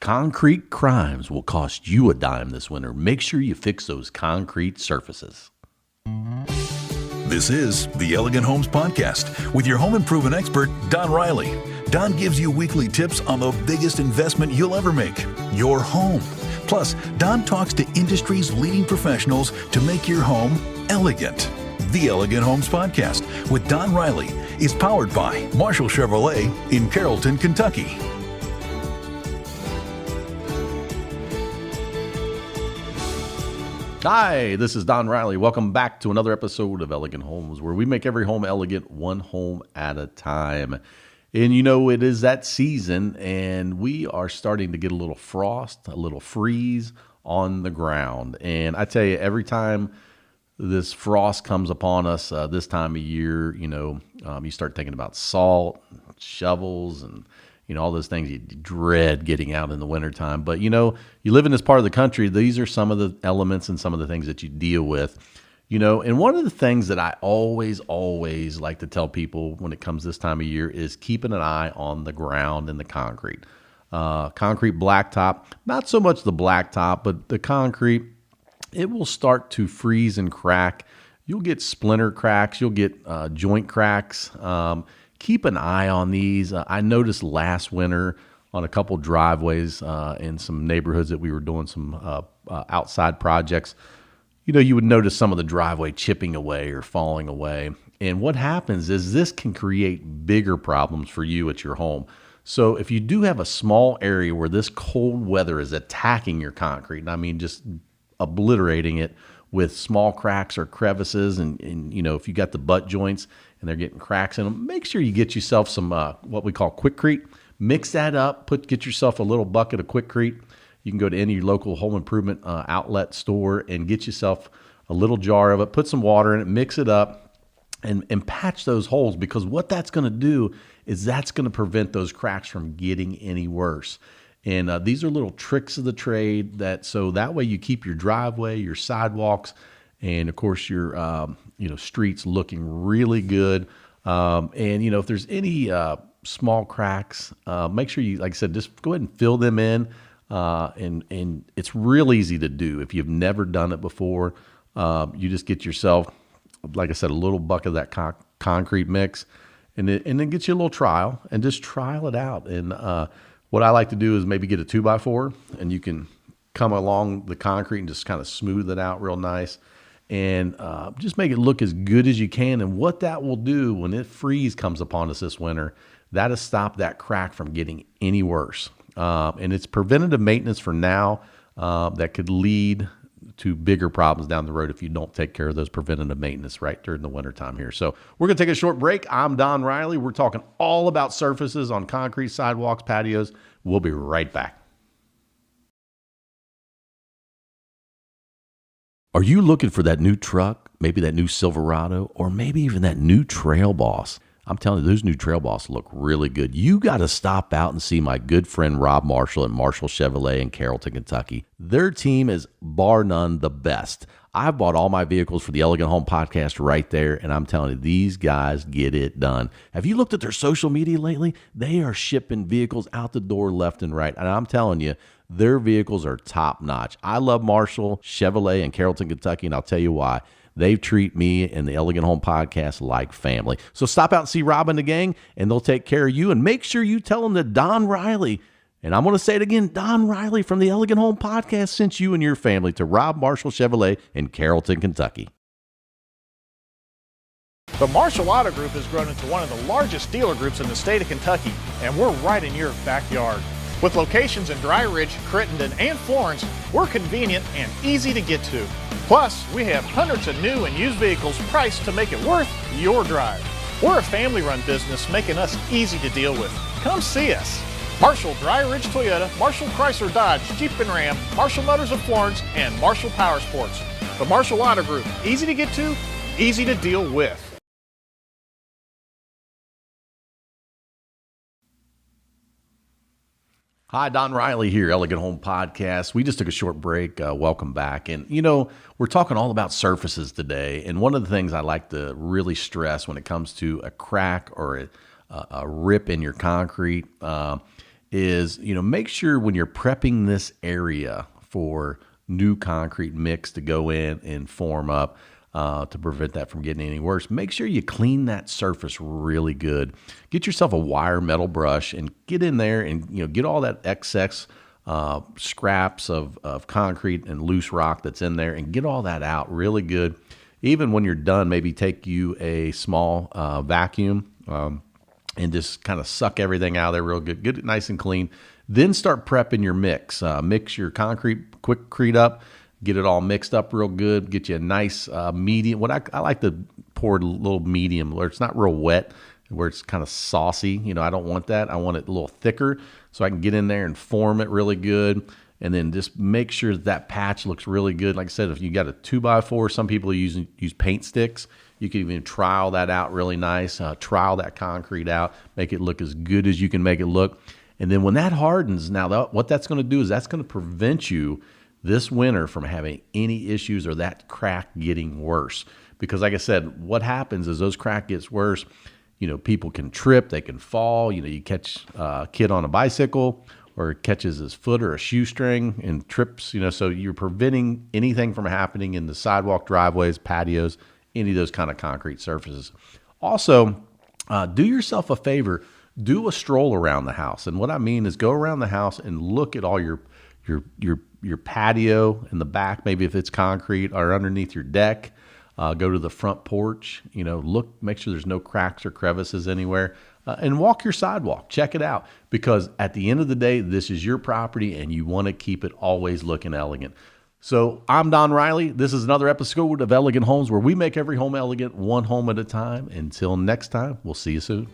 Concrete crimes will cost you a dime this winter. Make sure you fix those concrete surfaces. This is the Elegant Homes Podcast with your home improvement expert, Don Riley. Don gives you weekly tips on the biggest investment you'll ever make, your home. Plus, Don talks to industry's leading professionals to make your home elegant. The Elegant Homes Podcast with Don Riley is powered by Marshall Chevrolet in Carrollton, Kentucky. Hi, this is Don Riley. Welcome back to another episode of Elegant Homes, where we make every home elegant, one home at a time. And you know, it is that season, and we are starting to get a little frost, a little freeze on the ground. And I tell you, every time this frost comes upon us this time of year, you start thinking about salt, shovels, and all those things you dread getting out in the wintertime. But, you live in this part of the country, these are some of the elements and some of the things that you deal with. And one of the things that I always like to tell people when it comes this time of year is keeping an eye on the ground and the concrete. Concrete blacktop, not so much the blacktop, but the concrete, it will start to freeze and crack. You'll get splinter cracks, you'll get joint cracks. Keep an eye on these. I noticed last winter on a couple driveways in some neighborhoods that we were doing some outside projects, you would notice some of the driveway chipping away or falling away. And what happens is this can create bigger problems for you at your home. So if you do have a small area where this cold weather is attacking your concrete, and I mean just obliterating it with small cracks or crevices, and if you got the butt joints and they're getting cracks in them, make sure you get yourself some what we call Quikrete. Mix that up. Get yourself a little bucket of Quikrete. You can go to any local home improvement outlet store and get yourself a little jar of it. Put some water in it, mix it up, and patch those holes, because what that's going to do is that's going to prevent those cracks from getting any worse. And these are little tricks of the trade so that way you keep your driveway, your sidewalks, and of course your streets looking really good. And if there's any small cracks, make sure you, like I said, just go ahead and fill them in. And it's real easy to do if you've never done it before. You just get yourself, like I said, a little bucket of that concrete mix, and then get you a little trial and just trial it out. And what I like to do is maybe get a 2x4, and you can come along the concrete and just kind of smooth it out real nice, and just make it look as good as you can. And what that will do when it freeze comes upon us this winter, that'll stop that crack from getting any worse. And it's preventative maintenance for now that could lead to bigger problems down the road if you don't take care of those preventative maintenance right during the wintertime here. So we're going to take a short break. I'm Don Riley. We're talking all about surfaces on concrete, sidewalks, patios. We'll be right back. Are you looking for that new truck, maybe that new Silverado, or maybe even that new Trail Boss? I'm telling you, those new Trail Boss look really good. You got to stop out and see my good friend Rob Marshall at Marshall Chevrolet in Carrollton, Kentucky. Their team is bar none the best. I've bought all my vehicles for the Elegant Home Podcast right there, and I'm telling you, these guys get it done. Have you looked at their social media lately? They are shipping vehicles out the door left and right, and I'm telling you, their vehicles are top notch. I love Marshall Chevrolet in Carrollton, Kentucky, and I'll tell you why. They treat me and the Elegant Home Podcast like family. So stop out and see Rob and the gang, and they'll take care of you. And make sure you tell them that Don Riley, and I'm going to say it again, Don Riley from the Elegant Home Podcast sent you and your family to Rob Marshall Chevrolet in Carrollton, Kentucky. The Marshall Auto Group has grown into one of the largest dealer groups in the state of Kentucky, and we're right in your backyard. With locations in Dry Ridge, Crittenden, and Florence, we're convenient and easy to get to. Plus, we have hundreds of new and used vehicles priced to make it worth your drive. We're a family-run business, making us easy to deal with. Come see us. Marshall Dry Ridge Toyota, Marshall Chrysler Dodge, Jeep and Ram, Marshall Motors of Florence, and Marshall Power Sports. The Marshall Auto Group, easy to get to, easy to deal with. Hi, Don Riley here, Elegant Home Podcast. We just took a short break. Welcome back. And, we're talking all about surfaces today. And one of the things I like to really stress when it comes to a crack or a rip in your concrete is, make sure when you're prepping this area for new concrete mix to go in and form up, to prevent that from getting any worse, make sure you clean that surface really good. Get yourself a wire metal brush and get in there and get all that excess scraps of concrete and loose rock that's in there, and get all that out really good. Even when you're done, maybe take you a small vacuum and just kind of suck everything out of there real good. Get it nice and clean. Then start prepping your mix. Mix your concrete up. Get it all mixed up real good. Get you a nice medium. What I like to pour a little medium where it's not real wet, where it's kind of saucy. I don't want that. I want it a little thicker so I can get in there and form it really good. And then just make sure that patch looks really good. Like I said, if you got a 2x4, some people use paint sticks. You can even trowel that out really nice. Trowel that concrete out. Make it look as good as you can make it look. And then when that hardens, now what that's going to do is that's going to prevent you this winter from having any issues or that crack getting worse. Because like I said, what happens is those crack gets worse. People can trip, they can fall. You catch a kid on a bicycle or catches his foot or a shoestring and trips, so you're preventing anything from happening in the sidewalk, driveways, patios, any of those kind of concrete surfaces. Also, do yourself a favor, do a stroll around the house. And what I mean is go around the house and look at all your patio in the back, maybe if it's concrete, or underneath your deck. Go to the front porch, look, make sure there's no cracks or crevices anywhere, and walk your sidewalk. Check it out, because at the end of the day, this is your property and you want to keep it always looking elegant. So I'm Don Riley. This is another episode of Elegant Homes, where we make every home elegant, one home at a time. Until next time, we'll see you soon.